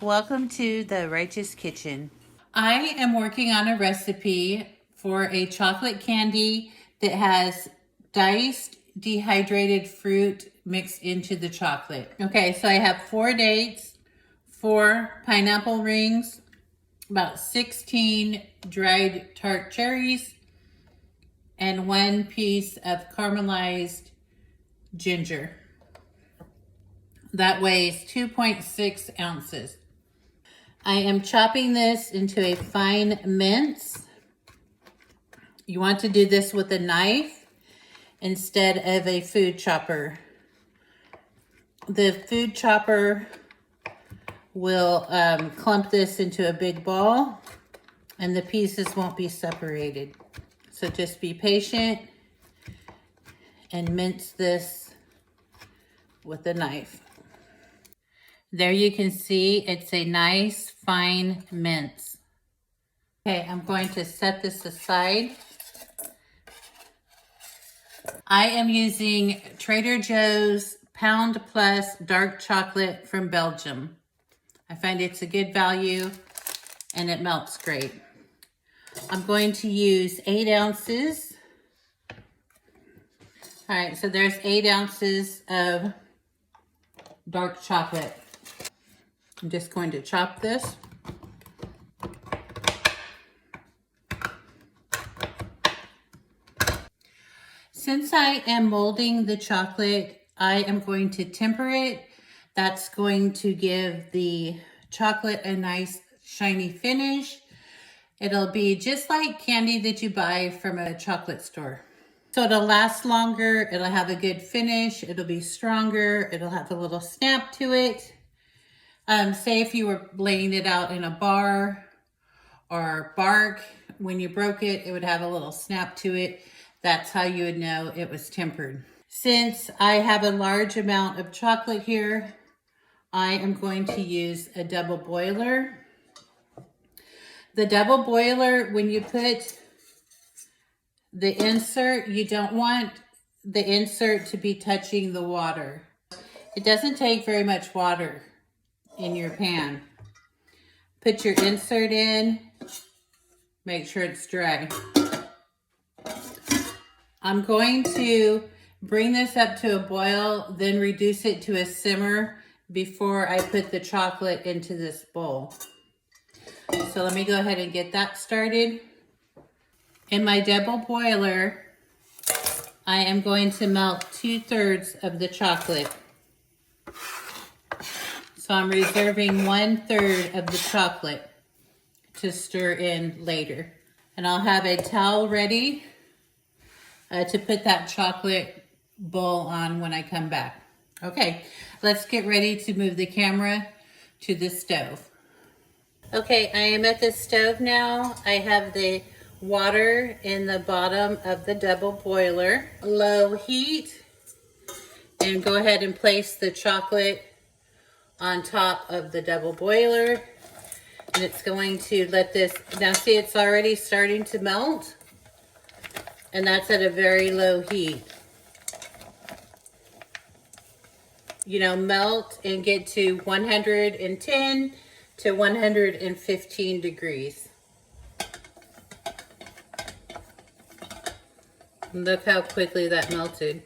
Welcome to the Righteous Kitchen. I am working on a recipe for a chocolate candy that has diced dehydrated fruit mixed into the chocolate. Okay, so I have 4 dates, 4 pineapple rings, about 16 dried tart cherries, and 1 piece of caramelized ginger. That weighs 2.6 ounces. I am chopping this into a fine mince. You want to do this with a knife instead of a food chopper. The food chopper will clump this into a big ball and the pieces won't be separated. So just be patient and mince this with a knife. There you can see it's a nice fine mince. Okay, I'm going to set this aside. I am using Trader Joe's Pound Plus dark chocolate from Belgium. I find it's a good value and it melts great. I'm going to use 8 ounces. All right, so there's 8 ounces of dark chocolate. I'm just going to chop this. Since I am molding the chocolate, I am going to temper it. That's going to give the chocolate a nice shiny finish. It'll be just like candy that you buy from a chocolate store. So it'll last longer, it'll have a good finish, it'll be stronger, it'll have a little snap to it. Say if you were laying it out in a bar or bark, when you broke it, it would have a little snap to it. That's how you would know it was tempered. Since I have a large amount of chocolate here, I am going to use a double boiler. The double boiler, when you put the insert, you don't want the insert to be touching the water. It doesn't take very much water in your pan. Put your insert in, make sure it's dry. I'm going to bring this up to a boil, then reduce it to a simmer before I put the chocolate into this bowl. So let me go ahead and get that started. In my double boiler, I am going to melt 2/3 of the chocolate. So I'm reserving 1/3 of the chocolate to stir in later. And I'll have a towel ready to put that chocolate bowl on when I come back. Okay, let's get ready to move the camera to the stove. Okay, I am at the stove now. I have the water in the bottom of the double boiler, low heat, and go ahead and place the chocolate on top of the double boiler. And it's going to let this, now see it's already starting to melt, and that's at a very low heat. You know, melt and get to 110 to 115 degrees. Look how quickly that melted.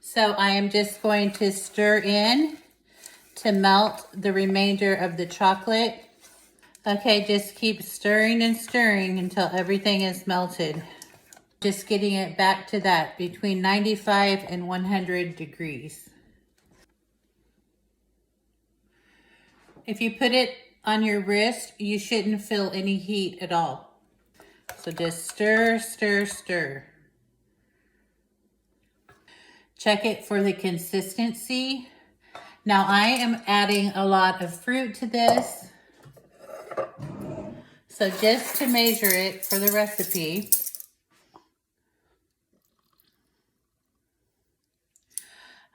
So I am just going to stir in to melt the remainder of the chocolate. Okay, just keep stirring and stirring until everything is melted. Just getting it back to that between 95 and 100 degrees. If you put it on your wrist, you shouldn't feel any heat at all. So just stir, stir, stir. Check it for the consistency. Now I am adding a lot of fruit to this. So just to measure it for the recipe,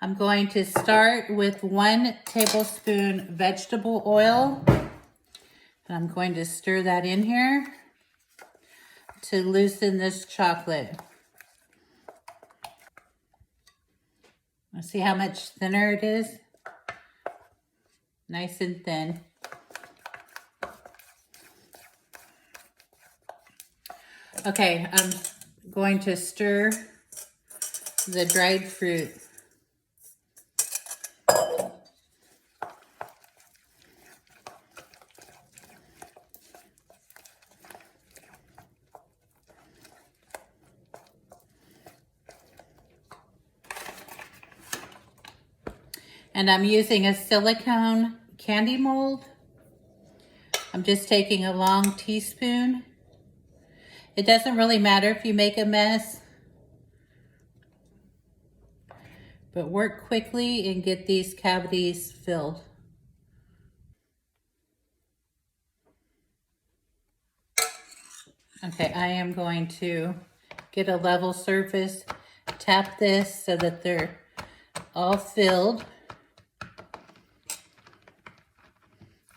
I'm going to start with 1 tablespoon vegetable oil. And I'm going to stir that in here to loosen this chocolate. Let's see how much thinner it is. Nice and thin. Okay, I'm going to stir the dried fruit. And I'm using a silicone candy mold. I'm just taking a long teaspoon. It doesn't really matter if you make a mess, but work quickly and get these cavities filled. Okay, I am going to get a level surface, tap this so that they're all filled.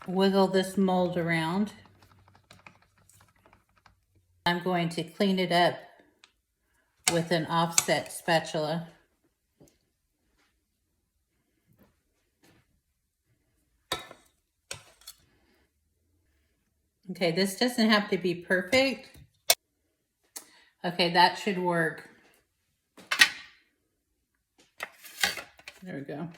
Wiggle this mold around. I'm going to clean it up with an offset spatula. Okay, this doesn't have to be perfect. Okay, that should work. There we go.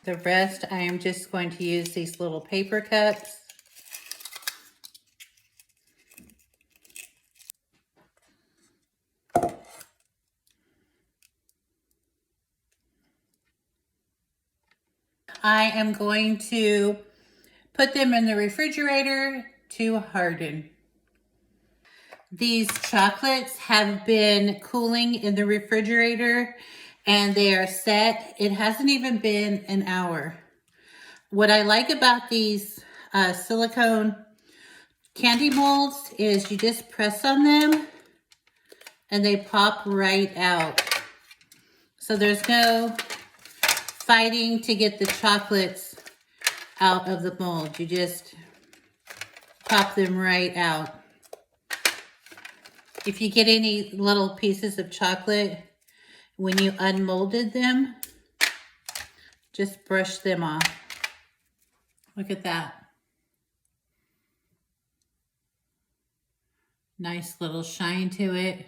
The rest, I am just going to use these little paper cups. I am going to put them in the refrigerator to harden. These chocolates have been cooling in the refrigerator and they are set. It hasn't even been an hour. What I like about these silicone candy molds is you just press on them and they pop right out. So there's no fighting to get the chocolates out of the mold. You just pop them right out. If you get any little pieces of chocolate when you unmolded them, just brush them off. Look at that. Nice little shine to it.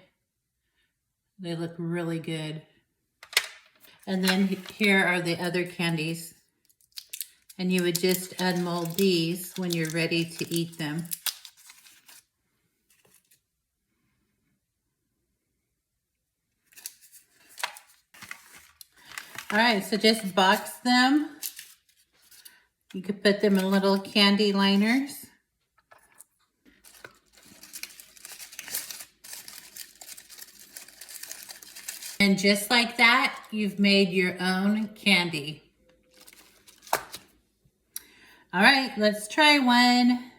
They look really good. And then here are the other candies. And you would just unmold these when you're ready to eat them. All right, so just box them. You could put them in little candy liners. And just like that, you've made your own candy. All right, let's try one.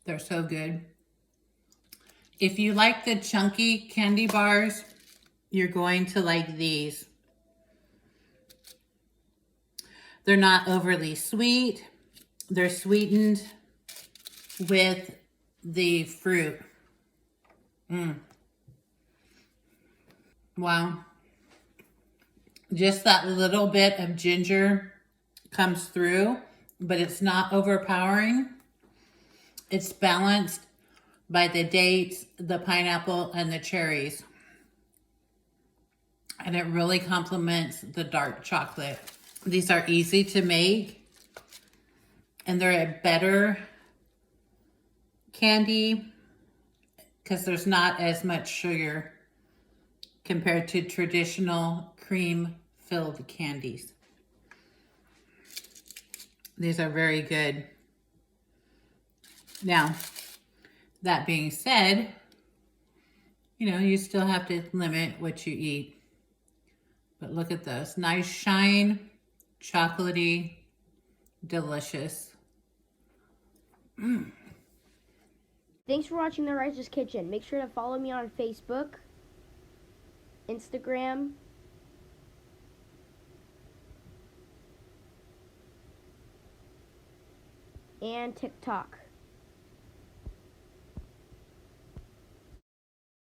They're so good. If you like the chunky candy bars, you're going to like these. They're not overly sweet. They're sweetened with the fruit. Wow. Just that little bit of ginger comes through, but it's not overpowering. It's balanced by the dates, the pineapple, and the cherries. And it really complements the dark chocolate. These are easy to make, and they're a better candy because there's not as much sugar compared to traditional cream-filled candies. These are very good. Now, that being said, you know, you still have to limit what you eat. But look at this. Nice shine, chocolatey. delicious. Thanks for watching The Righteous Kitchen. Make sure to follow me on Facebook, Instagram, and TikTok.